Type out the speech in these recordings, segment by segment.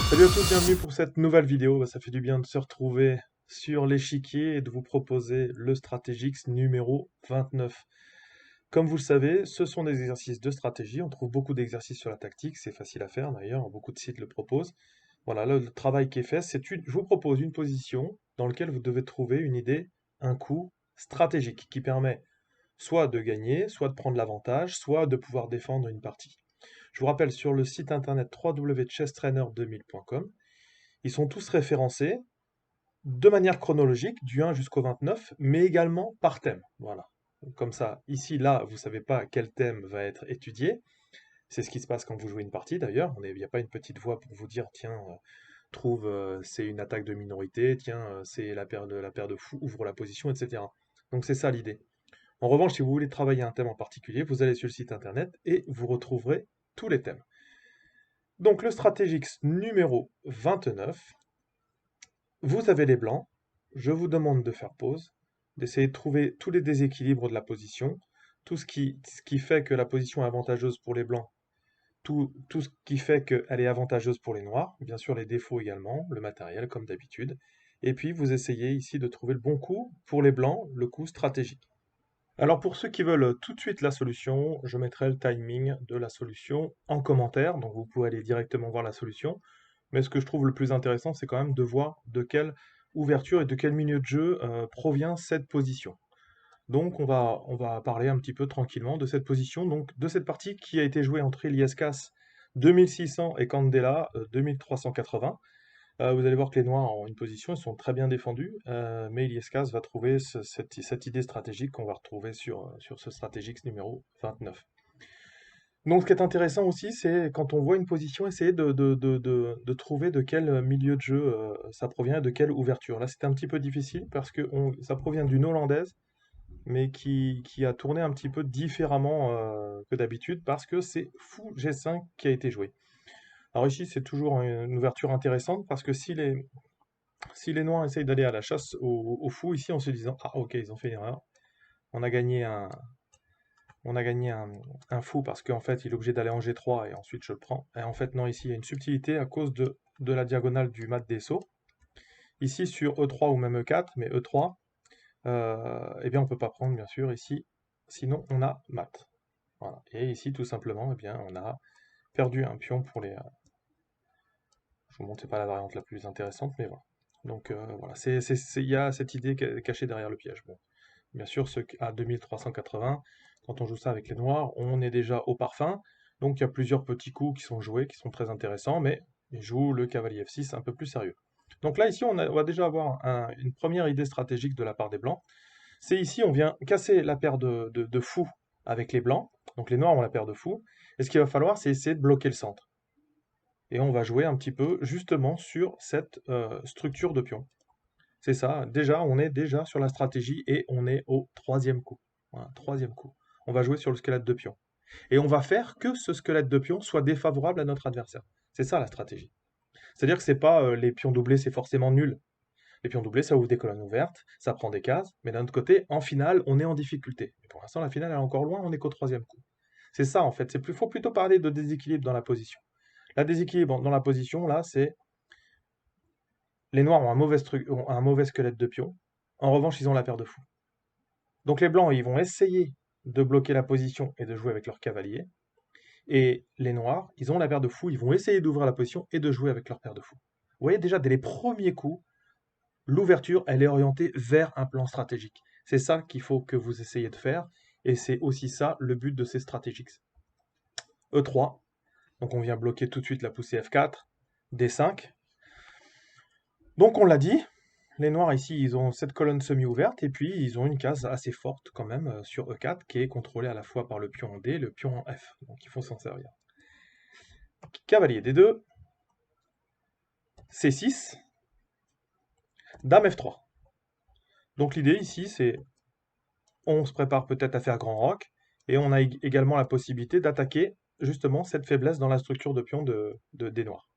Salut à tous, bienvenue pour cette nouvelle vidéo. Ça fait du bien de se retrouver sur l'échiquier et de vous proposer le Stratégix numéro 29. Comme vous le savez, ce sont des exercices de stratégie. On trouve beaucoup d'exercices sur la tactique, c'est facile à faire d'ailleurs, beaucoup de sites le proposent. Voilà, là, le travail qui est fait, je vous propose une position dans laquelle vous devez trouver une idée, un coup stratégique qui permet soit de gagner, soit de prendre l'avantage, soit de pouvoir défendre une partie. Je vous rappelle sur le site internet www.chesstrainer2000.com, ils sont tous référencés de manière chronologique, du 1 jusqu'au 29, mais également par thème. Voilà. Comme ça, ici, là, vous ne savez pas quel thème va être étudié. C'est ce qui se passe quand vous jouez une partie d'ailleurs. Il n'y a pas une petite voix pour vous dire, tiens, trouve, c'est une attaque de minorité, tiens, c'est la paire de fous, ouvre la position, etc. Donc c'est ça l'idée. En revanche, si vous voulez travailler un thème en particulier, vous allez sur le site internet et vous retrouverez tous les thèmes. Donc le Stratégix numéro 29, vous avez les blancs, je vous demande de faire pause, d'essayer de trouver tous les déséquilibres de la position, tout ce qui fait que la position est avantageuse pour les blancs, tout ce qui fait qu'elle est avantageuse pour les noirs, bien sûr les défauts également, le matériel comme d'habitude, et puis vous essayez ici de trouver le bon coup pour les blancs, le coup stratégique. Alors pour ceux qui veulent tout de suite la solution, je mettrai le timing de la solution en commentaire, donc vous pouvez aller directement voir la solution. Mais ce que je trouve le plus intéressant, c'est quand même de voir de quelle ouverture et de quel milieu de jeu provient cette position. Donc on va parler un petit peu tranquillement de cette position, donc de cette partie qui a été jouée entre Iliescas 2600 et Candela 2380. Vous allez voir que les noirs ont une position, ils sont très bien défendus, mais Iliescas va trouver cette idée stratégique qu'on va retrouver sur ce Stratégix numéro 29. Donc, ce qui est intéressant aussi, c'est quand on voit une position, essayer de trouver de quel milieu de jeu ça provient et de quelle ouverture. Là, c'était un petit peu difficile parce que ça provient d'une hollandaise, mais qui a tourné un petit peu différemment que d'habitude parce que c'est fou G5 qui a été joué. Alors ici, c'est toujours une ouverture intéressante parce que si les noirs essayent d'aller à la chasse au fou, ici, en se disant, ah ok, ils ont fait une erreur, on a gagné un fou parce qu'en fait il est obligé d'aller en G3 et ensuite je le prends. Et en fait non, ici il y a une subtilité à cause de la diagonale du mat des sauts. Ici sur E3 ou même E4, mais E3, eh bien on peut pas prendre bien sûr ici, sinon on a mat. Voilà. Et ici tout simplement, eh bien on a perdu un pion pour les... je vous montre, c'est pas la variante la plus intéressante, mais voilà. Donc voilà, il y a cette idée cachée derrière le piège. Bon. Bien sûr, à 2380, quand on joue ça avec les noirs, on est déjà au parfum. Donc il y a plusieurs petits coups qui sont joués, qui sont très intéressants, mais ils jouent le cavalier F6 un peu plus sérieux. Donc là, ici, on va déjà avoir une première idée stratégique de la part des blancs. C'est ici, on vient casser la paire de fous avec les blancs. Donc les noirs ont la paire de fous. Et ce qu'il va falloir, c'est essayer de bloquer le centre. Et on va jouer un petit peu justement sur cette structure de pion. C'est ça, déjà, on est déjà sur la stratégie et on est au troisième coup. Voilà, troisième coup. On va jouer sur le squelette de pion. Et on va faire que ce squelette de pion soit défavorable à notre adversaire. C'est ça la stratégie. C'est-à-dire que c'est pas les pions doublés, c'est forcément nul. Les pions doublés, ça ouvre des colonnes ouvertes, ça prend des cases, mais d'un autre côté, en finale, on est en difficulté. Mais pour l'instant, la finale elle est encore loin, on est qu'au troisième coup. C'est ça en fait. Faut plutôt parler de déséquilibre dans la position. La déséquilibre dans la position, là, c'est les noirs ont un mauvais squelette de pion. En revanche, ils ont la paire de fous. Donc les blancs, ils vont essayer de bloquer la position et de jouer avec leur cavalier. Et les noirs, ils ont la paire de fous, ils vont essayer d'ouvrir la position et de jouer avec leur paire de fous. Vous voyez déjà, dès les premiers coups, l'ouverture, elle est orientée vers un plan stratégique. C'est ça qu'il faut que vous essayez de faire, et c'est aussi ça le but de ces stratégiques. E3, donc on vient bloquer tout de suite la poussée F4, D5. Donc on l'a dit, les noirs ici, ils ont cette colonne semi-ouverte, et puis ils ont une case assez forte quand même sur E4, qui est contrôlée à la fois par le pion en D et le pion en F. Donc il faut s'en servir. Cavalier D2, C6, Dame F3. Donc l'idée ici, c'est on se prépare peut-être à faire grand roc, et on a également la possibilité d'attaquer justement cette faiblesse dans la structure de pion des noirs.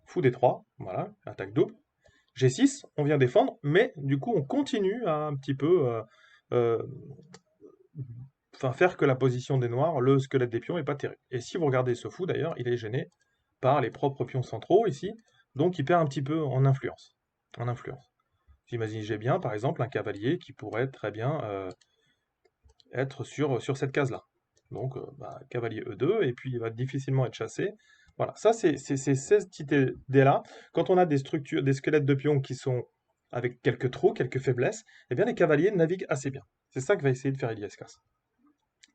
Fou D3, voilà, attaque double. G6, on vient défendre, mais du coup on continue à un petit peu euh, faire que la position des noirs, le squelette des pions, est pas terrible. Et si vous regardez ce fou d'ailleurs, il est gêné par les propres pions centraux ici, donc il perd un petit peu en influence. J'imaginez bien, par exemple, un cavalier qui pourrait très bien être sur cette case-là. Donc, cavalier E2, et puis il va difficilement être chassé. Voilà, ça c'est cette idée-là. Quand on a des structures, des squelettes de pions qui sont avec quelques trous, quelques faiblesses, eh bien les cavaliers naviguent assez bien. C'est ça que va essayer de faire Iliescas.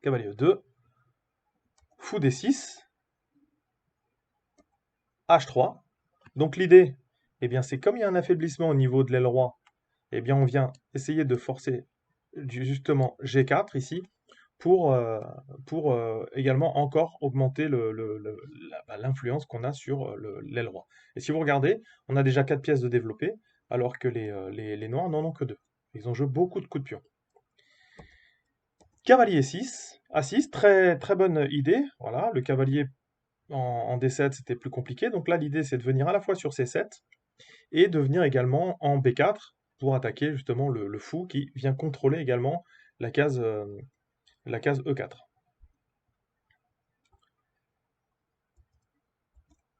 Cavalier E2, fou D6, H3. Donc l'idée, eh bien c'est comme il y a un affaiblissement au niveau de l'aile roi, eh bien on vient essayer de forcer justement G4 ici, pour également encore augmenter l'influence qu'on a sur l'aile roi. Et si vous regardez, on a déjà 4 pièces de développées, alors que les noirs n'en ont que 2. Ils ont joué beaucoup de coups de pion. Cavalier 6, A6, très, très bonne idée. Voilà, le cavalier en D7, c'était plus compliqué. Donc là, l'idée, c'est de venir à la fois sur C7 et de venir également en B4 pour attaquer justement le fou qui vient contrôler également la case E4.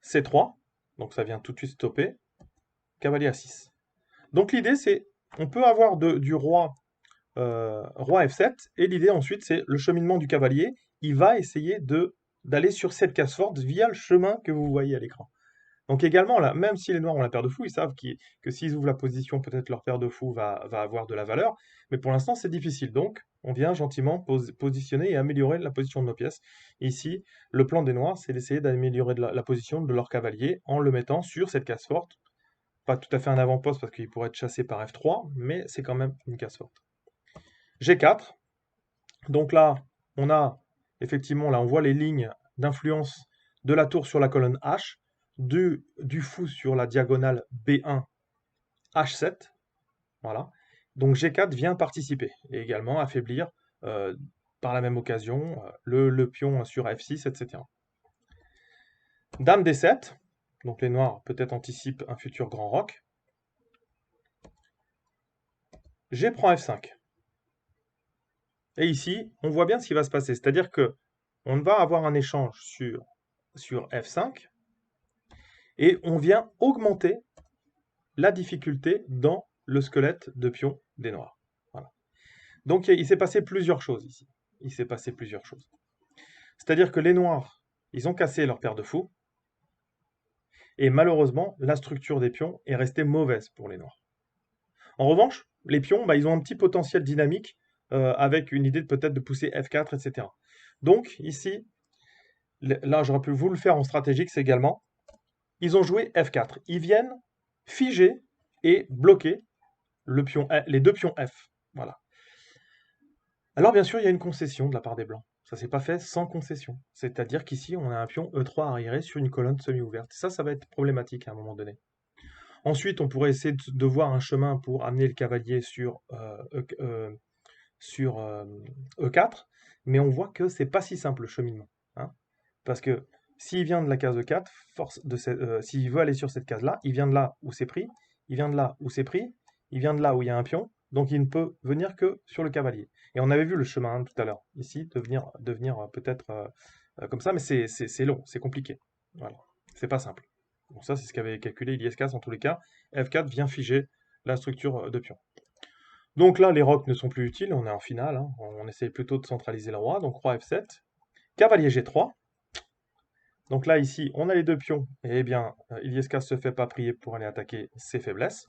C3, donc ça vient tout de suite stopper, cavalier A6. Donc l'idée c'est, on peut avoir du roi, roi F7, et l'idée ensuite c'est le cheminement du cavalier, il va essayer d'aller sur cette case forte via le chemin que vous voyez à l'écran. Donc également, là, même si les noirs ont la paire de fous, ils savent que s'ils ouvrent la position, peut-être leur paire de fous va avoir de la valeur. Mais pour l'instant, c'est difficile. Donc, on vient gentiment positionner et améliorer la position de nos pièces. Ici, le plan des noirs, c'est d'essayer d'améliorer la position de leur cavalier en le mettant sur cette case forte. Pas tout à fait un avant-poste parce qu'il pourrait être chassé par F3, mais c'est quand même une case forte. G4. Donc là, on a effectivement, là, on voit les lignes d'influence de la tour sur la colonne H, du fou sur la diagonale B1, H7. Voilà. Donc G4 vient participer et également affaiblir par la même occasion le pion sur F6, etc. Dame D7. Donc les noirs peut-être anticipent un futur grand roc. G prend F5. Et ici, on voit bien ce qui va se passer. C'est-à-dire que on va avoir un échange sur F5 et on vient augmenter la difficulté dans le squelette de pion des noirs. Voilà. Donc il s'est passé plusieurs choses ici. Il s'est passé plusieurs choses. C'est-à-dire que les noirs, ils ont cassé leur paire de fous, et malheureusement, la structure des pions est restée mauvaise pour les noirs. En revanche, les pions, ils ont un petit potentiel dynamique, avec une idée peut-être de pousser F4, etc. Donc ici, là j'aurais pu vous le faire en stratégique également, ils ont joué F4. Ils viennent figer et bloquer les deux pions F. Voilà. Alors bien sûr, il y a une concession de la part des blancs. Ça s'est pas fait sans concession. C'est-à-dire qu'ici, on a un pion E3 arriéré sur une colonne semi-ouverte. Ça va être problématique à un moment donné. Ensuite, on pourrait essayer de voir un chemin pour amener le cavalier sur E4, mais on voit que c'est pas si simple le cheminement. Hein. Parce que s'il vient de la case E4, s'il veut aller sur cette case-là, il vient de là où c'est pris, il vient de là où c'est pris, il vient de là où il y a un pion, donc il ne peut venir que sur le cavalier. Et on avait vu le chemin tout à l'heure, ici, de venir peut-être comme ça, mais c'est long, c'est compliqué. Voilà, c'est pas simple. Donc ça, c'est ce qu'avait calculé Iliescas en tous les cas. F4 vient figer la structure de pion. Donc là, les rocs ne sont plus utiles, on est en finale, hein. On essaye plutôt de centraliser le roi, donc roi F7, cavalier G3. Donc là, ici, on a les deux pions, et eh bien, Iliescas se fait pas prier pour aller attaquer ses faiblesses.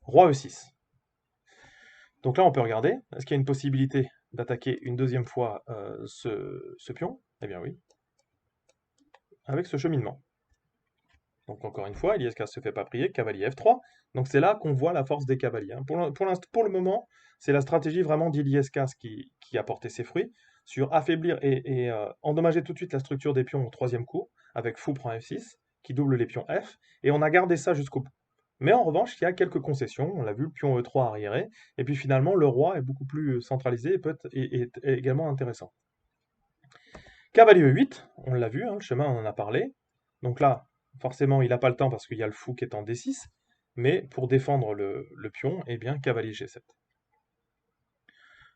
Roi E6. Donc là, on peut regarder, est-ce qu'il y a une possibilité d'attaquer une deuxième fois ce pion? Eh bien oui, avec ce cheminement. Donc encore une fois, Iliescas se fait pas prier, cavalier F3. Donc c'est là qu'on voit la force des cavaliers. Hein. Pour le moment, c'est la stratégie vraiment d'Iliescas qui a porté ses fruits, sur affaiblir et endommager tout de suite la structure des pions au troisième coup, avec fou prend F6, qui double les pions F, et on a gardé ça jusqu'au bout. Mais en revanche, il y a quelques concessions, on l'a vu, le pion E3 arriéré, et puis finalement, le roi est beaucoup plus centralisé et est également intéressant. Cavalier E8, on l'a vu, hein, le chemin, on en a parlé. Donc là, forcément, il n'a pas le temps parce qu'il y a le fou qui est en D6, mais pour défendre le pion, eh bien, cavalier G7.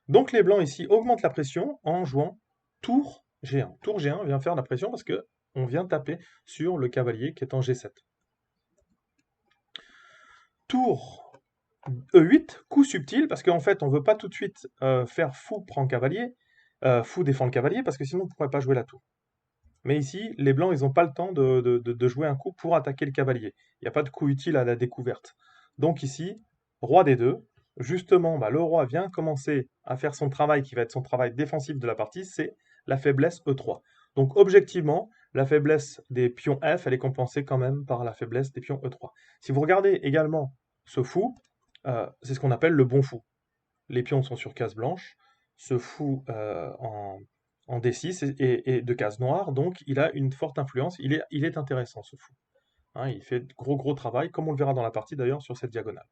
Donc les blancs ici augmentent la pression en jouant tour G1. Tour G1 vient faire la pression parce que on vient taper sur le cavalier qui est en G7. Tour E8, coup subtil, parce qu'en fait, on ne veut pas tout de suite faire fou prend cavalier, fou défend le cavalier, parce que sinon, on ne pourrait pas jouer la tour. Mais ici, les blancs, ils n'ont pas le temps de jouer un coup pour attaquer le cavalier. Il n'y a pas de coup utile à la découverte. Donc ici, roi D2. Justement, le roi vient commencer à faire son travail, qui va être son travail défensif de la partie, c'est la faiblesse E3. Donc objectivement, la faiblesse des pions F, elle est compensée quand même par la faiblesse des pions E3. Si vous regardez également ce fou, c'est ce qu'on appelle le bon fou. Les pions sont sur case blanche, ce fou en D6 et de case noire, donc il a une forte influence, il est intéressant ce fou. Hein, il fait gros travail, comme on le verra dans la partie d'ailleurs sur cette diagonale.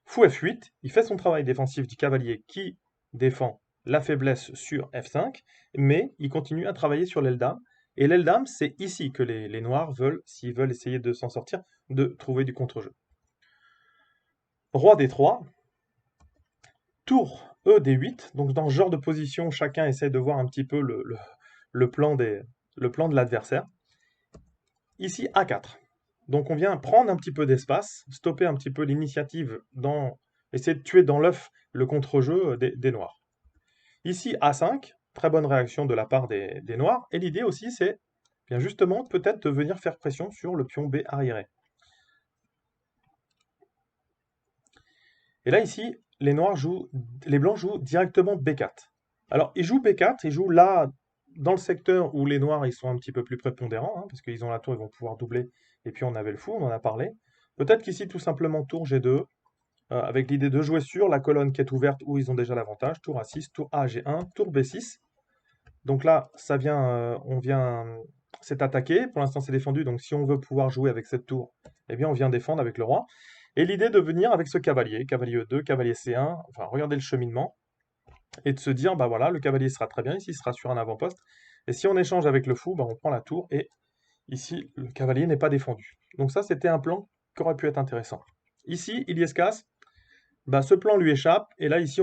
Fou F8, il fait son travail défensif du cavalier qui défend la faiblesse sur F5, mais il continue à travailler sur l'aile dame. Et l'aile dame, c'est ici que les noirs veulent, s'ils veulent essayer de s'en sortir, de trouver du contre-jeu. Roi D3, tour E D8, donc dans ce genre de position, chacun essaie de voir un petit peu le plan de l'adversaire. Ici, A4. Donc on vient prendre un petit peu d'espace, stopper un petit peu l'initiative, essayer de tuer dans l'œuf le contre-jeu des noirs. Ici, A5, très bonne réaction de la part des noirs. Et l'idée aussi, c'est bien justement peut-être de venir faire pression sur le pion B arriéré. Et là, ici, les blancs jouent directement B4. Alors, ils jouent B4, ils jouent là, dans le secteur où les noirs ils sont un petit peu plus prépondérants, hein, parce qu'ils ont la tour, ils vont pouvoir doubler, et puis on avait le fou, on en a parlé. Peut-être qu'ici, tout simplement, tour G2, avec l'idée de jouer sur la colonne qui est ouverte où ils ont déjà l'avantage, tour A6, tour A, G1, tour B6. Donc là, ça vient, c'est attaqué, pour l'instant c'est défendu, donc si on veut pouvoir jouer avec cette tour, eh bien on vient défendre avec le roi. Et l'idée de venir avec ce cavalier, cavalier E2, cavalier C1, enfin regardez le cheminement, et de se dire, bah voilà, le cavalier sera très bien, ici il sera sur un avant-poste, et si on échange avec le fou, on prend la tour, et ici le cavalier n'est pas défendu. Donc ça c'était un plan qui aurait pu être intéressant. Ici, Iliès casse, ce plan lui échappe, et là ici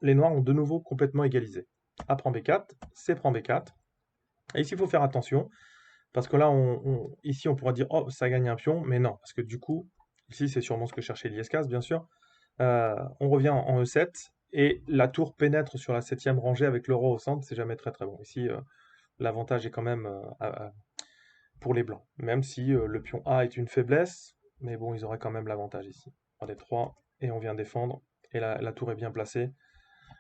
les noirs ont de nouveau complètement égalisé. A prend B4, C prend B4, et ici il faut faire attention, parce que là, ici on pourra dire, oh ça gagne un pion, mais non, parce que du coup, ici c'est sûrement ce que cherchait Iliès bien sûr, on revient en E7, et la tour pénètre sur la 7e rangée avec le roi au centre, c'est jamais très bon. Ici, l'avantage est quand même pour les blancs, même si le pion A est une faiblesse, mais bon, ils auraient quand même l'avantage ici. On est 3, et on vient défendre, et la tour est bien placée.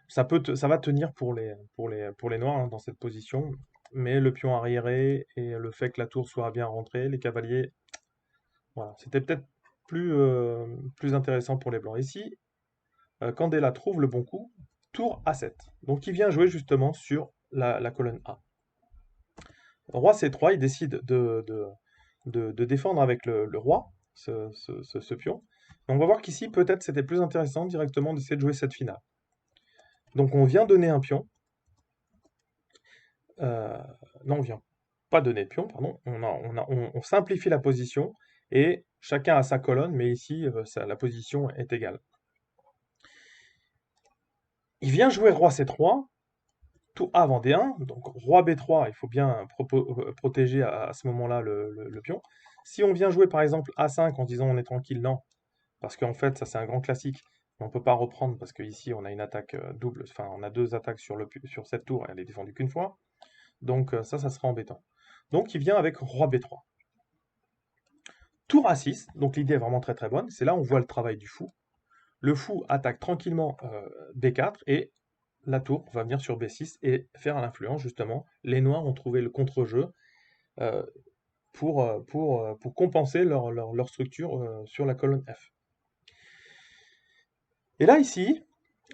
Ça va tenir pour les noirs hein, dans cette position, mais le pion arriéré et le fait que la tour soit bien rentrée, les cavaliers, voilà, c'était peut-être plus intéressant pour les blancs. Ici, Candela trouve le bon coup, tour A7. Donc il vient jouer justement sur la colonne A. Roi C3, il décide de défendre avec le roi, ce pion. Et on va voir qu'ici, peut-être, c'était plus intéressant directement d'essayer de jouer cette finale. Donc on vient donner un pion. Non, on vient pas donner de pion, pardon. On simplifie la position et chacun a sa colonne, mais ici, la position est égale. Il vient jouer roi C3, tour A avant D1, donc roi B3, il faut bien protéger à ce moment-là le pion. Si on vient jouer par exemple A5 en disant on est tranquille, non, parce qu'en fait, ça c'est un grand classique, on ne peut pas reprendre parce qu'ici on a une attaque double, enfin on a deux attaques sur cette tour, elle est défendue qu'une fois, donc ça sera embêtant. Donc il vient avec roi B3. Tour A6, donc l'idée est vraiment très bonne, c'est là où on voit le travail du fou. Le fou attaque tranquillement B4 et la tour va venir sur B6 et faire l'influence justement. Les noirs ont trouvé le contre-jeu pour compenser leur structure sur la colonne F. Et là ici,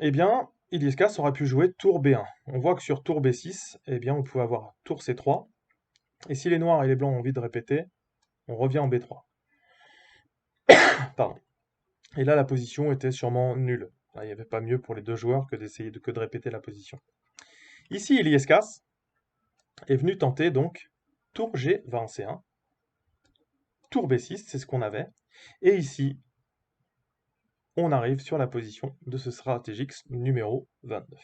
eh bien, Iliescas aurait pu jouer tour B1. On voit que sur tour B6, eh bien, on pouvait avoir tour C3. Et si les noirs et les blancs ont envie de répéter, on revient en B3. Pardon. Et là, la position était sûrement nulle. Là, il n'y avait pas mieux pour les deux joueurs que d'essayer de répéter la position. Ici, Iliescas est venu tenter donc tour G va en C1, tour B6, c'est ce qu'on avait. Et ici, on arrive sur la position de ce stratégix numéro 29.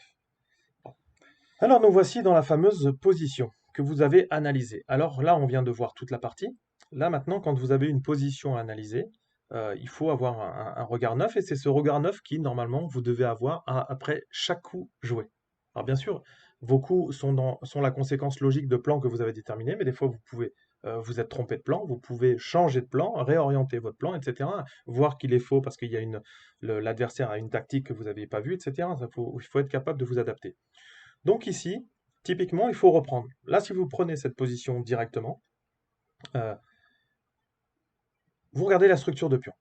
Alors nous voici dans la fameuse position que vous avez analysé. Alors là, on vient de voir toute la partie. Là, maintenant, quand vous avez une position à analyser, il faut avoir un regard neuf, et c'est ce regard neuf qui, normalement, vous devez avoir après chaque coup joué. Alors bien sûr, vos coups sont la conséquence logique de plans que vous avez déterminés, mais des fois, vous pouvez vous être trompé de plan, vous pouvez changer de plan, réorienter votre plan, etc. Voir qu'il est faux parce qu'il y a l'adversaire a une tactique que vous n'aviez pas vue, etc. Il faut être capable de vous adapter. Donc ici, typiquement, il faut reprendre. Là, si vous prenez cette position directement, euh, vous regardez la structure de pion.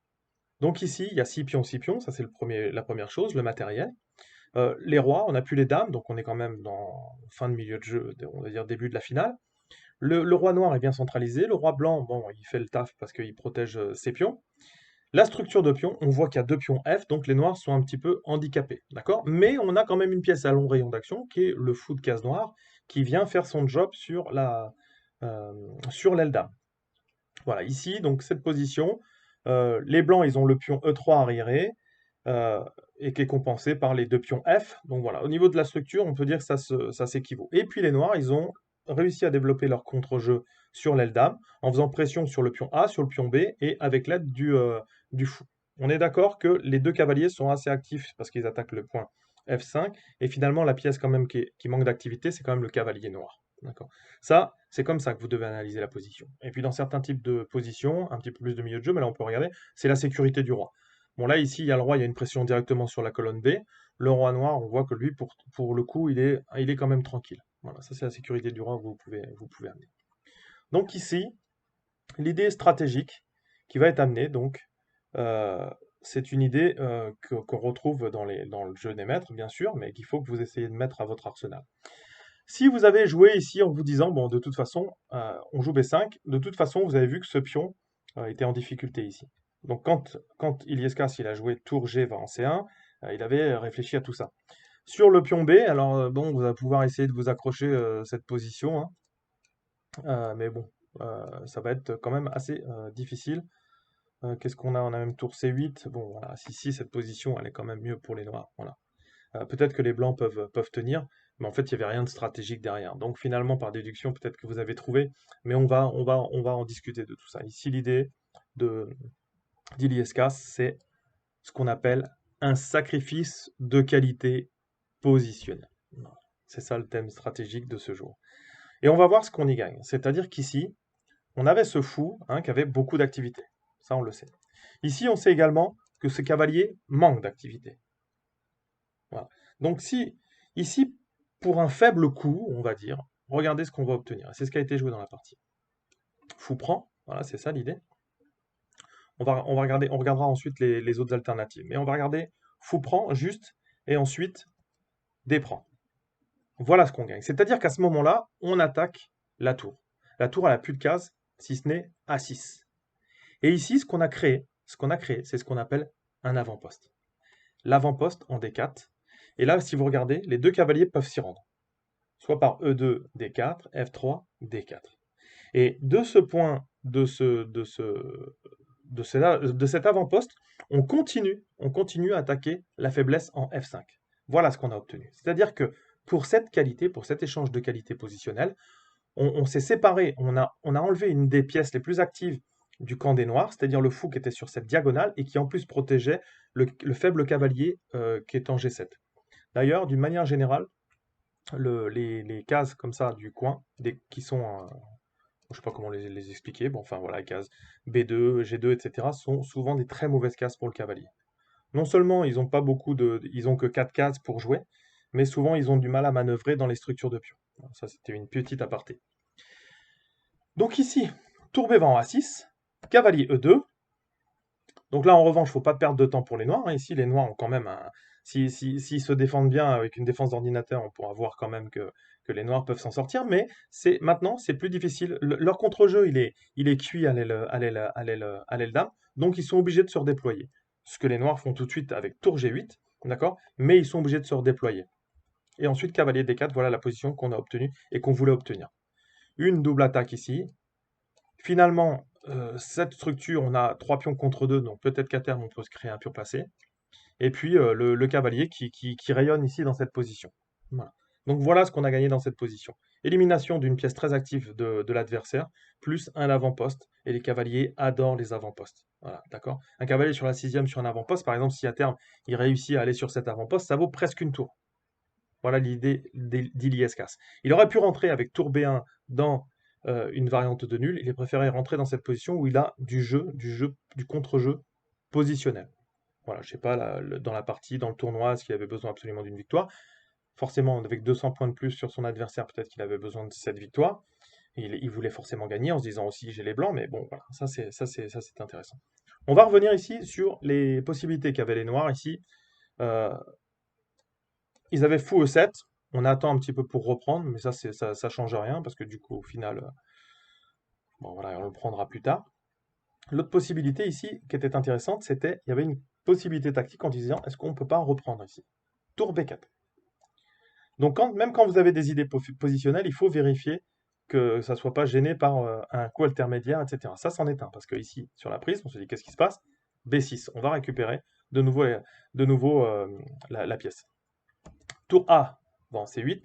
Donc ici, il y a 6 pions, 6 pions, ça c'est la première chose, le matériel. Les rois, on n'a plus les dames, donc on est quand même dans fin de milieu de jeu, on va dire début de la finale. Le roi noir est bien centralisé, le roi blanc, bon, il fait le taf parce qu'il protège ses pions. La structure de pion, on voit qu'il y a 2 pions F, donc les noirs sont un petit peu handicapés, d'accord? Mais on a quand même une pièce à long rayon d'action, qui est le fou de case noire, qui vient faire son job sur l'aile dame. Voilà, ici, donc cette position, les blancs, ils ont le pion E3 arriéré, et qui est compensé par les 2 pions F. Donc voilà, au niveau de la structure, on peut dire que ça s'équivaut. Et puis les noirs, ils ont réussi à développer leur contre-jeu sur l'aile dame, en faisant pression sur le pion A, sur le pion B, et avec l'aide du fou. On est d'accord que les 2 cavaliers sont assez actifs parce qu'ils attaquent le point F5, et finalement la pièce quand même qui manque d'activité, c'est quand même le cavalier noir. D'accord. Ça, c'est comme ça que vous devez analyser la position. Et puis dans certains types de positions, un petit peu plus de milieu de jeu, mais là on peut regarder, c'est la sécurité du roi. Bon là ici, il y a le roi, il y a une pression directement sur la colonne B. Le roi noir, on voit que lui, pour le coup, il est quand même tranquille. Voilà, ça c'est la sécurité du roi que vous pouvez amener. Donc ici, l'idée stratégique qui va être amenée, donc, c'est une idée qu'on retrouve dans le jeu des maîtres, bien sûr, mais qu'il faut que vous essayiez de mettre à votre arsenal. Si vous avez joué ici en vous disant, bon, de toute façon, on joue B5, de toute façon, vous avez vu que ce pion était en difficulté ici. Donc quand Iliescas il a joué tour G va en C1, il avait réfléchi à tout ça. Sur le pion B, alors bon, vous allez pouvoir essayer de vous accrocher cette position, hein. Mais bon, ça va être quand même assez difficile. Qu'est-ce qu'on a? On a même tour C8. Bon, voilà, si cette position, elle est quand même mieux pour les noirs. Voilà. Peut-être que les blancs peuvent tenir, mais en fait, il n'y avait rien de stratégique derrière. Donc finalement, par déduction, peut-être que vous avez trouvé, mais on va en discuter de tout ça. Ici, l'idée d'Iliescas, c'est ce qu'on appelle un sacrifice de qualité positionnelle. Voilà. C'est ça le thème stratégique de ce jour. Et on va voir ce qu'on y gagne. C'est-à-dire qu'ici, on avait ce fou hein, qui avait beaucoup d'activité. Ça, on le sait. Ici, on sait également que ce cavalier manque d'activité. Voilà. Donc ici, pour un faible coût, on va dire, regardez ce qu'on va obtenir. C'est ce qui a été joué dans la partie. Fou prend, voilà, c'est ça l'idée. On regardera ensuite les autres alternatives. Mais on va regarder fou prend juste, et ensuite dé prend. Voilà ce qu'on gagne. C'est-à-dire qu'à ce moment-là, on attaque la tour. La tour, elle n'a plus de cases, si ce n'est A6. Et ici, ce qu'on a créé, c'est ce qu'on appelle un avant-poste. L'avant-poste en D4. Et là, si vous regardez, les 2 cavaliers peuvent s'y rendre. Soit par E2, D4, F3, D4. Et de ce point, de cet avant-poste, on continue à attaquer la faiblesse en F5. Voilà ce qu'on a obtenu. C'est-à-dire que pour cette qualité, pour cet échange de qualité positionnelle, on s'est séparé, on a enlevé une des pièces les plus actives du camp des noirs, c'est-à-dire le fou qui était sur cette diagonale et qui en plus protégeait le faible cavalier qui est en G7. D'ailleurs, d'une manière générale, les cases comme ça du coin, qui sont, je ne sais pas comment les expliquer, bon enfin voilà, les cases B2, G2, etc., sont souvent des très mauvaises cases pour le cavalier. Non seulement ils ont pas ils ont que 4 cases pour jouer, mais souvent ils ont du mal à manœuvrer dans les structures de pions. Ça c'était une petite aparté. Donc ici, tour B va en A6, cavalier E2. Donc là en revanche, il ne faut pas perdre de temps pour les noirs, hein. Ici les noirs ont quand même s'ils se défendent bien avec une défense d'ordinateur, on pourra voir quand même que les noirs peuvent s'en sortir, mais maintenant c'est plus difficile. Leur contre-jeu il est cuit à l'aile dame, donc ils sont obligés de se redéployer. Ce que les noirs font tout de suite avec tour G8, d'accord? Mais ils sont obligés de se redéployer. Et ensuite cavalier D4, voilà la position qu'on a obtenue et qu'on voulait obtenir. Une double attaque ici. Finalement, cette structure, on a 3 pions contre 2, donc peut-être qu'à terme on peut se créer un pion placé. Et puis le cavalier qui rayonne ici dans cette position. Voilà. Donc voilà ce qu'on a gagné dans cette position. Élimination d'une pièce très active de l'adversaire, plus un avant-poste. Et les cavaliers adorent les avant-postes. Voilà, d'accord? Un cavalier sur la 6e sur un avant-poste, par exemple, si à terme il réussit à aller sur cet avant-poste, ça vaut presque une tour. Voilà l'idée d'Iliescas. Il aurait pu rentrer avec tour B1 dans une variante de nul. Il a préféré rentrer dans cette position où il a du contre-jeu positionnel. Voilà, je sais pas, dans la partie, dans le tournoi, est-ce qu'il avait besoin absolument d'une victoire? Forcément, avec 200 points de plus sur son adversaire, peut-être qu'il avait besoin de cette victoire. Il voulait forcément gagner en se disant aussi j'ai les blancs, mais bon, voilà, ça c'est intéressant. On va revenir ici sur les possibilités qu'avaient les noirs ici. Euh, Ils avaient fou E7. On attend un petit peu pour reprendre, mais ça change rien parce que du coup, au final, bon voilà, on le prendra plus tard. L'autre possibilité ici, qui était intéressante, c'était il y avait une possibilité tactique en disant est-ce qu'on ne peut pas reprendre ici? Tour B4. Donc même quand vous avez des idées positionnelles, il faut vérifier que ça ne soit pas gêné par un coup intermédiaire, etc. Ça, c'en est un, parce que ici, sur la prise, on se dit qu'est-ce qui se passe? B6, on va récupérer de nouveau la pièce. Tour A, bon, C8,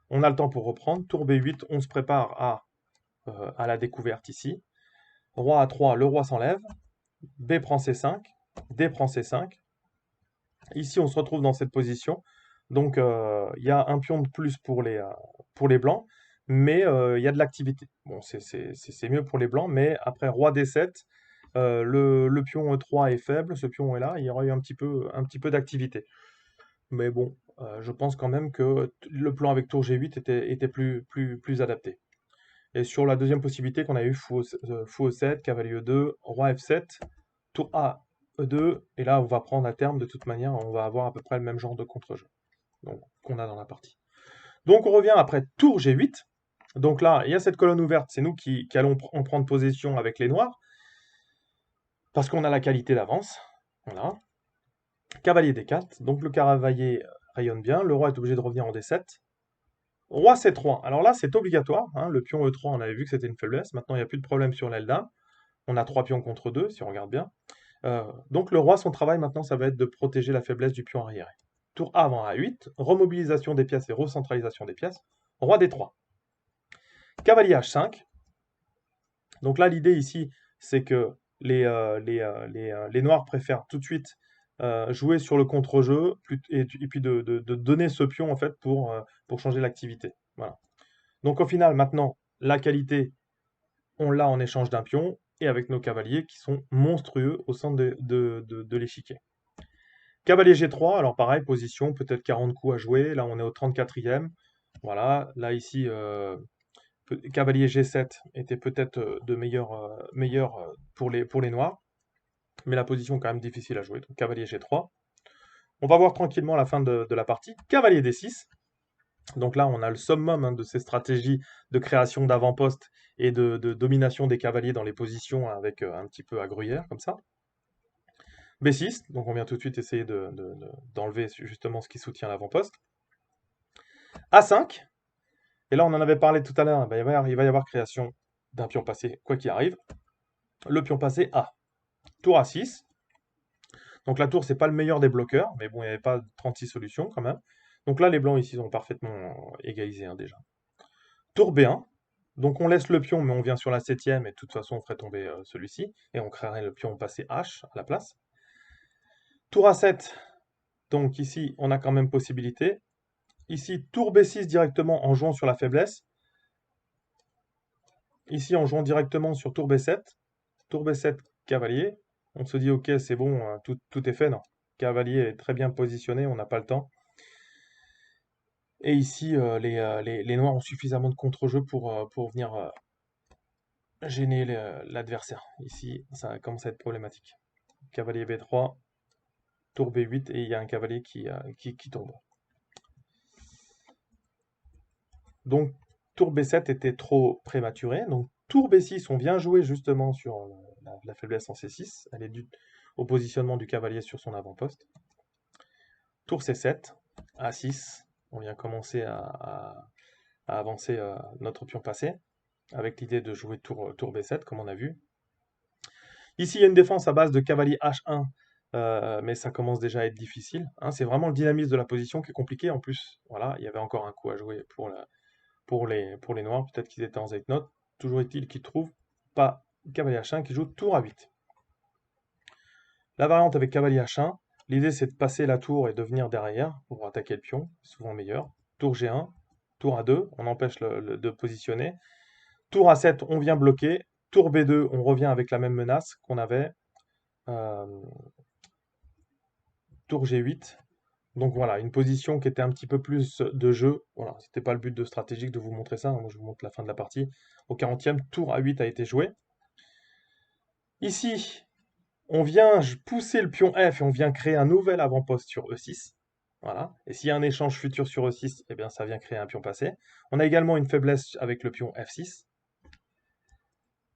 on a le temps pour reprendre. Tour B8, on se prépare à la découverte ici. Roi A3, le roi s'enlève. B prend C5, D prend C5. Ici, on se retrouve dans cette position. Donc, il y a un pion de plus pour les blancs, mais il y a de l'activité. Bon, c'est mieux pour les blancs, mais après roi D7, le pion E3 est faible, ce pion est là, il y aurait eu un petit peu d'activité. Mais bon, je pense quand même que le plan avec tour G8 était plus adapté. Et sur la deuxième possibilité qu'on a eu, fou E7, cavalier E2, roi F7, tour A, E2, et là on va prendre à terme de toute manière, on va avoir à peu près le même genre de contre-jeu qu'on a dans la partie. Donc on revient après tour G8. Donc là, il y a cette colonne ouverte, c'est nous qui allons en prendre possession avec les noirs, parce qu'on a la qualité d'avance. Voilà. Cavalier D4, donc le cavalier rayonne bien, le roi est obligé de revenir en D7. Roi C3, alors là c'est obligatoire, hein, le pion E3 on avait vu que c'était une faiblesse, maintenant il n'y a plus de problème sur l'aile dame, on a 3 pions contre 2 si on regarde bien. Donc le roi, son travail maintenant ça va être de protéger la faiblesse du pion arrière. Tour A avant A8, remobilisation des pièces et recentralisation des pièces, roi D3. Cavalier H5, donc là l'idée ici c'est que les noirs préfèrent tout de suite jouer sur le contre-jeu et puis de donner ce pion en fait pour changer l'activité. Voilà. Donc au final, maintenant, la qualité, on l'a en échange d'un pion et avec nos cavaliers qui sont monstrueux au centre de l'échiquier. Cavalier G3, alors pareil, position, peut-être 40 coups à jouer. Là, on est au 34e. Voilà, là ici, cavalier G7 était peut-être de meilleur pour les noirs. Mais la position est quand même difficile à jouer. Donc cavalier G3. On va voir tranquillement la fin de la partie. Cavalier D6. Donc là, on a le summum de ces stratégies de création d'avant-poste et de domination des cavaliers dans les positions avec un petit peu à gruyère, comme ça. B6, donc on vient tout de suite essayer d'enlever justement ce qui soutient l'avant-poste. A5, et là on en avait parlé tout à l'heure, il va y avoir création d'un pion passé, quoi qu'il arrive. Le pion passé A. Tour A6. Donc la tour, c'est pas le meilleur des bloqueurs, mais bon, il n'y avait pas 36 solutions quand même. Donc là, les blancs ici sont parfaitement égalisés hein, déjà. Tour B1. Donc on laisse le pion, mais on vient sur la 7e, et de toute façon on ferait tomber celui-ci, et on créerait le pion passé H à la place. Tour A7, donc ici on a quand même possibilité. Ici, tour B6 directement en jouant sur la faiblesse. Ici en jouant directement sur tour B7. Tour B7, cavalier. On se dit ok c'est bon, tout est fait, non. Cavalier est très bien positionné, on n'a pas le temps. Et ici, les noirs ont suffisamment de contre-jeu pour venir gêner l'adversaire. Ici, ça commence à être problématique. Cavalier B3, tour B8, et il y a un cavalier qui tombe. Donc, tour B7 était trop prématuré. Donc, tour B6, on vient jouer justement sur la faiblesse en C6. Elle est due au positionnement du cavalier sur son avant-poste. Tour C7, A6. On vient commencer à avancer notre pion passé, avec l'idée de jouer tour B7, comme on a vu. Ici, il y a une défense à base de cavalier H1, mais ça commence déjà à être difficile. Hein. C'est vraiment le dynamisme de la position qui est compliqué. En plus, voilà, il y avait encore un coup à jouer pour les noirs, peut-être qu'ils étaient en Zeitnot. Toujours est-il qu'ils trouvent pas cavalier H5 qui joue tour à 8. La variante avec cavalier H1, l'idée c'est de passer la tour et de venir derrière pour attaquer le pion, c'est souvent meilleur. Tour G1, tour A2, on empêche de positionner. Tour A7, on vient bloquer. Tour B2, on revient avec la même menace qu'on avait. Euh, tour G8. Donc voilà, une position qui était un petit peu plus de jeu. Voilà, c'était pas le but de stratégique de vous montrer ça. Moi, je vous montre la fin de la partie. Au 40e, tour A8 a été joué. Ici, on vient pousser le pion F et on vient créer un nouvel avant-poste sur E6. Voilà. Et s'il y a un échange futur sur E6, eh bien, ça vient créer un pion passé. On a également une faiblesse avec le pion F6.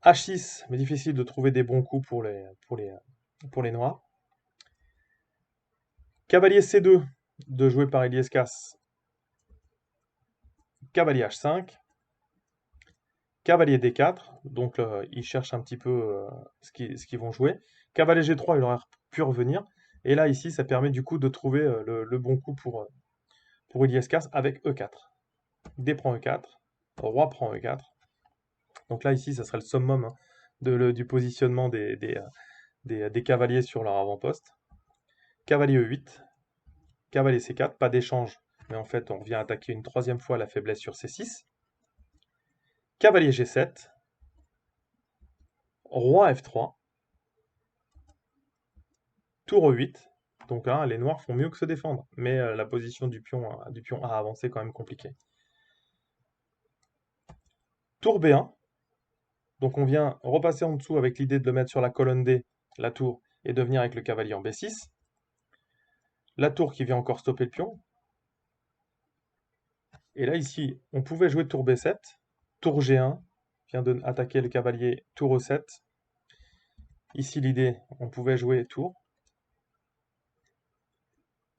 H6, mais difficile de trouver des bons coups pour les noirs. Cavalier C2, de jouer par Iliescas. Cavalier H5. Cavalier D4, donc ils cherchent un petit peu ce qu'ils vont jouer. Cavalier G3, il aurait pu revenir. Et là, ici, ça permet du coup de trouver le bon coup pour Iliescas avec E4. D prend E4, Roi prend E4. Donc là, ici, ça serait le summum hein, du positionnement des cavaliers sur leur avant-poste. Cavalier E8, cavalier C4, pas d'échange, mais en fait, on vient attaquer une troisième fois la faiblesse sur C6. Cavalier G7, Roi F3, tour E8. Donc là, les noirs font mieux que se défendre, mais la position du pion A avancé est quand même compliquée. Tour B1. Donc on vient repasser en dessous avec l'idée de le mettre sur la colonne D, la tour, et de venir avec le cavalier en B6. La tour qui vient encore stopper le pion. Et là, ici, on pouvait jouer tour B7, tour G1, vient de attaquer le cavalier, tour E7. Ici, l'idée, on pouvait jouer tour,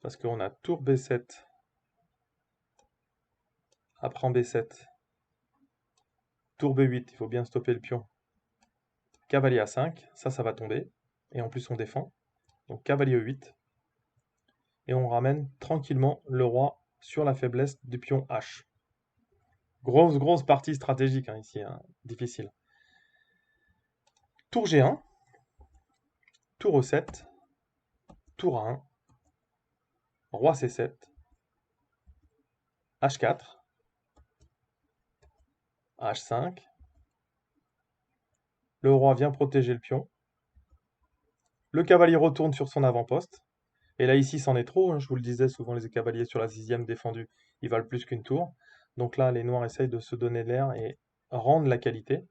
parce qu'on a tour B7, après en B7, tour B8, il faut bien stopper le pion, cavalier A5, ça va tomber, et en plus on défend, donc cavalier E8, et on ramène tranquillement le roi sur la faiblesse du pion H. Grosse partie stratégique hein, ici, hein, difficile. Tour G1, tour E7, tour A1, roi C7, H4, H5, le roi vient protéger le pion, le cavalier retourne sur son avant-poste, et là ici c'en est trop, hein, je vous le disais, souvent les cavaliers sur la 6e défendue, ils valent plus qu'une tour, donc là les noirs essayent de se donner l'air et rendre la qualité,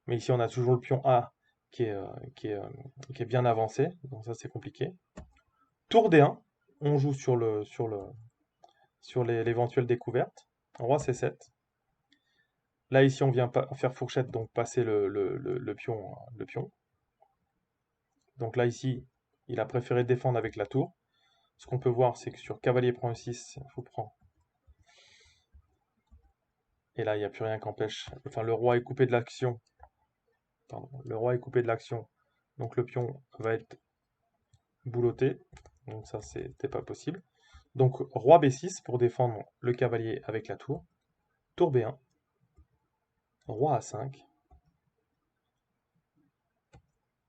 mais ici on a toujours le pion A qui est bien avancé, donc ça c'est compliqué. Tour D1, on joue sur l'éventuelle découverte, roi C7. Là ici on vient faire fourchette, donc passer le pion. Donc là ici, il a préféré défendre avec la tour. Ce qu'on peut voir, c'est que sur cavalier prend E6, il faut prendre. Et là, il n'y a plus rien qui empêche. Enfin, le roi est coupé de l'action. Pardon, le roi est coupé de l'action. Donc le pion va être boulotté. Donc ça, c'était pas possible. Donc roi B6 pour défendre le cavalier avec la tour. Tour B1. Roi A5.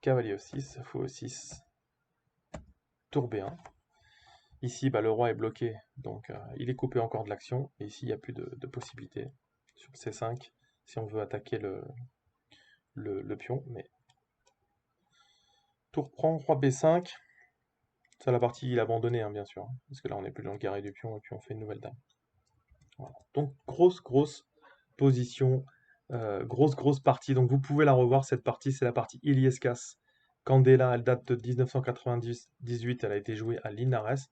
Cavalier E6, fou E6. Tour B1. Ici, bah, le roi est bloqué, donc il est coupé encore de l'action. Et ici, il n'y a plus de possibilité sur C5 si on veut attaquer le pion. Mais tour prend, roi B5. Ça, la partie, il a abandonné, hein, bien sûr. Hein, parce que là, on n'est plus dans le carré du pion et puis on fait une nouvelle dame. Voilà. Donc, grosse position. Grosse partie. Donc, vous pouvez la revoir. Cette partie, c'est la partie Iliescas. Candela, elle date de 1998. Elle a été jouée à Linares.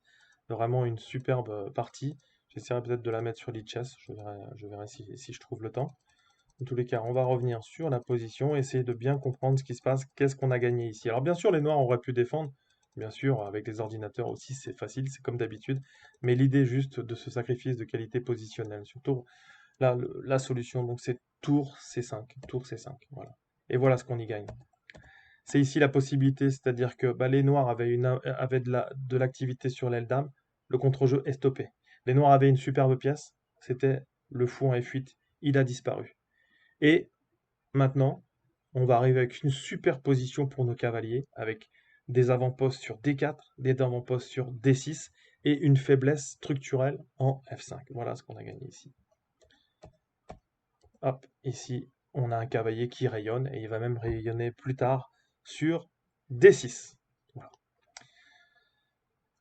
Vraiment une superbe partie. J'essaierai peut-être de la mettre sur Lichess. Je verrai si je trouve le temps. En tous les cas, on va revenir sur la position, essayer de bien comprendre ce qui se passe, qu'est-ce qu'on a gagné ici. Alors bien sûr, les noirs auraient pu défendre, bien sûr, avec les ordinateurs aussi, c'est facile, c'est comme d'habitude, mais l'idée juste de ce sacrifice de qualité positionnelle, surtout là, la solution, donc c'est tour C5, voilà. Et voilà ce qu'on y gagne. C'est ici la possibilité, c'est-à-dire que bah, les noirs avaient de l'activité sur l'aile dame, le contre-jeu est stoppé. Les noirs avaient une superbe pièce, c'était le fou en F8, il a disparu. Et maintenant, on va arriver avec une superposition pour nos cavaliers, avec des avant-postes sur D4, des avant-postes sur D6, et une faiblesse structurelle en F5. Voilà ce qu'on a gagné ici. Hop, ici, on a un cavalier qui rayonne, et il va même rayonner plus tard sur D6. Voilà.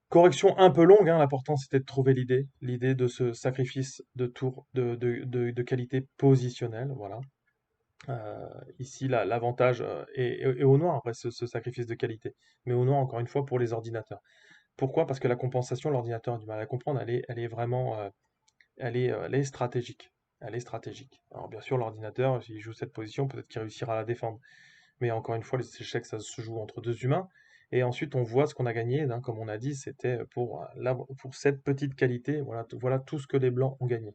Correction un peu longue, hein, l'important c'était de trouver l'idée de ce sacrifice de tour de qualité positionnelle, voilà. Ici, l'avantage est au noir après ce sacrifice de qualité, mais au noir encore une fois pour les ordinateurs. Pourquoi? Parce que la compensation, l'ordinateur a du mal à comprendre, elle est vraiment, elle est stratégique. Elle est stratégique. Alors bien sûr, l'ordinateur, s'il joue cette position, peut-être qu'il réussira à la défendre. Mais encore une fois, les échecs, ça se joue entre deux humains. Et ensuite, on voit ce qu'on a gagné, hein, comme on a dit, c'était pour cette petite qualité, voilà tout ce que les blancs ont gagné.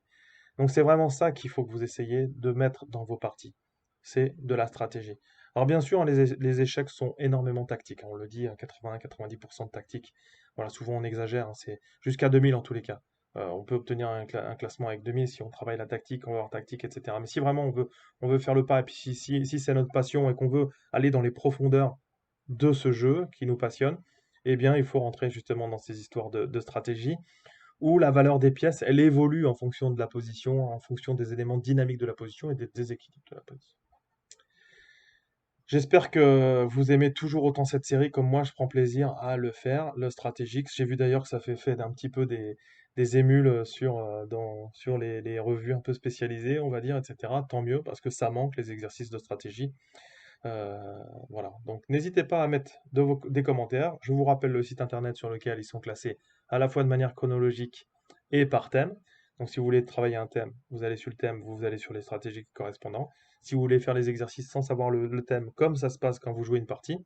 Donc c'est vraiment ça qu'il faut que vous essayiez de mettre dans vos parties. C'est de la stratégie. Alors bien sûr, les échecs sont énormément tactiques, hein, on le dit, à 80-90% de tactique. Voilà, souvent on exagère, hein, c'est jusqu'à 2000 en tous les cas. On peut obtenir un classement avec 2000 si on travaille la tactique, on va avoir tactique, etc. Mais si vraiment on veut faire le pas, et puis si c'est notre passion et qu'on veut aller dans les profondeurs de ce jeu qui nous passionne, eh bien il faut rentrer justement dans ces histoires de stratégie où la valeur des pièces, elle évolue en fonction de la position, en fonction des éléments dynamiques de la position et des déséquilibres de la position. J'espère que vous aimez toujours autant cette série comme moi, je prends plaisir à le faire, le Strategix. J'ai vu d'ailleurs que ça fait d'un petit peu des émules sur les revues un peu spécialisées, on va dire, etc. Tant mieux, parce que ça manque, les exercices de stratégie. Voilà, donc n'hésitez pas à mettre des commentaires. Je vous rappelle le site internet sur lequel ils sont classés à la fois de manière chronologique et par thème. Donc si vous voulez travailler un thème, vous allez sur le thème, vous allez sur les stratégies correspondants. Si vous voulez faire les exercices sans savoir le thème, comme ça se passe quand vous jouez une partie,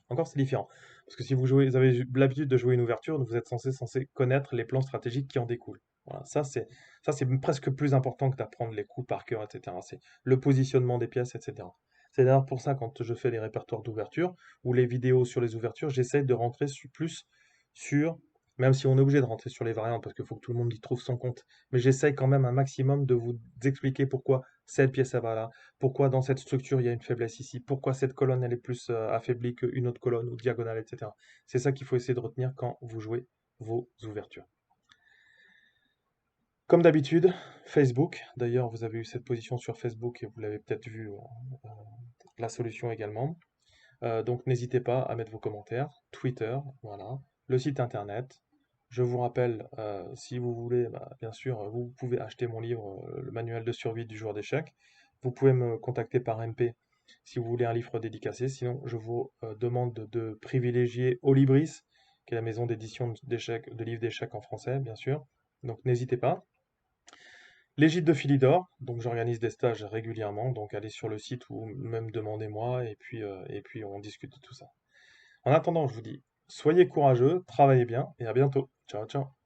encore c'est différent. Parce que si vous avez l'habitude de jouer une ouverture, vous êtes censé connaître les plans stratégiques qui en découlent. Voilà, ça c'est presque plus important que d'apprendre les coups par cœur, etc. C'est le positionnement des pièces, etc. C'est d'ailleurs pour ça, quand je fais les répertoires d'ouverture ou les vidéos sur les ouvertures, j'essaie de rentrer plus sur, même si on est obligé de rentrer sur les variantes parce qu'il faut que tout le monde y trouve son compte, mais j'essaie quand même un maximum de vous expliquer pourquoi cette pièce elle va là, pourquoi dans cette structure il y a une faiblesse ici, pourquoi cette colonne elle est plus affaiblie qu'une autre colonne ou diagonale, etc. C'est ça qu'il faut essayer de retenir quand vous jouez vos ouvertures. Comme d'habitude, Facebook, d'ailleurs vous avez eu cette position sur Facebook et vous l'avez peut-être vu la solution également. Donc n'hésitez pas à mettre vos commentaires, Twitter, voilà, le site internet. Je vous rappelle, si vous voulez, bah, bien sûr, vous pouvez acheter mon livre, le manuel de survie du joueur d'échecs. Vous pouvez me contacter par MP si vous voulez un livre dédicacé. Sinon, je vous demande de privilégier Olibris, qui est la maison d'édition d'échecs, de livres d'échecs en français, bien sûr. Donc n'hésitez pas. Les gîtes de Philidor, donc j'organise des stages régulièrement, donc allez sur le site ou même demandez-moi et puis on discute de tout ça. En attendant, je vous dis, soyez courageux, travaillez bien et à bientôt. Ciao, ciao.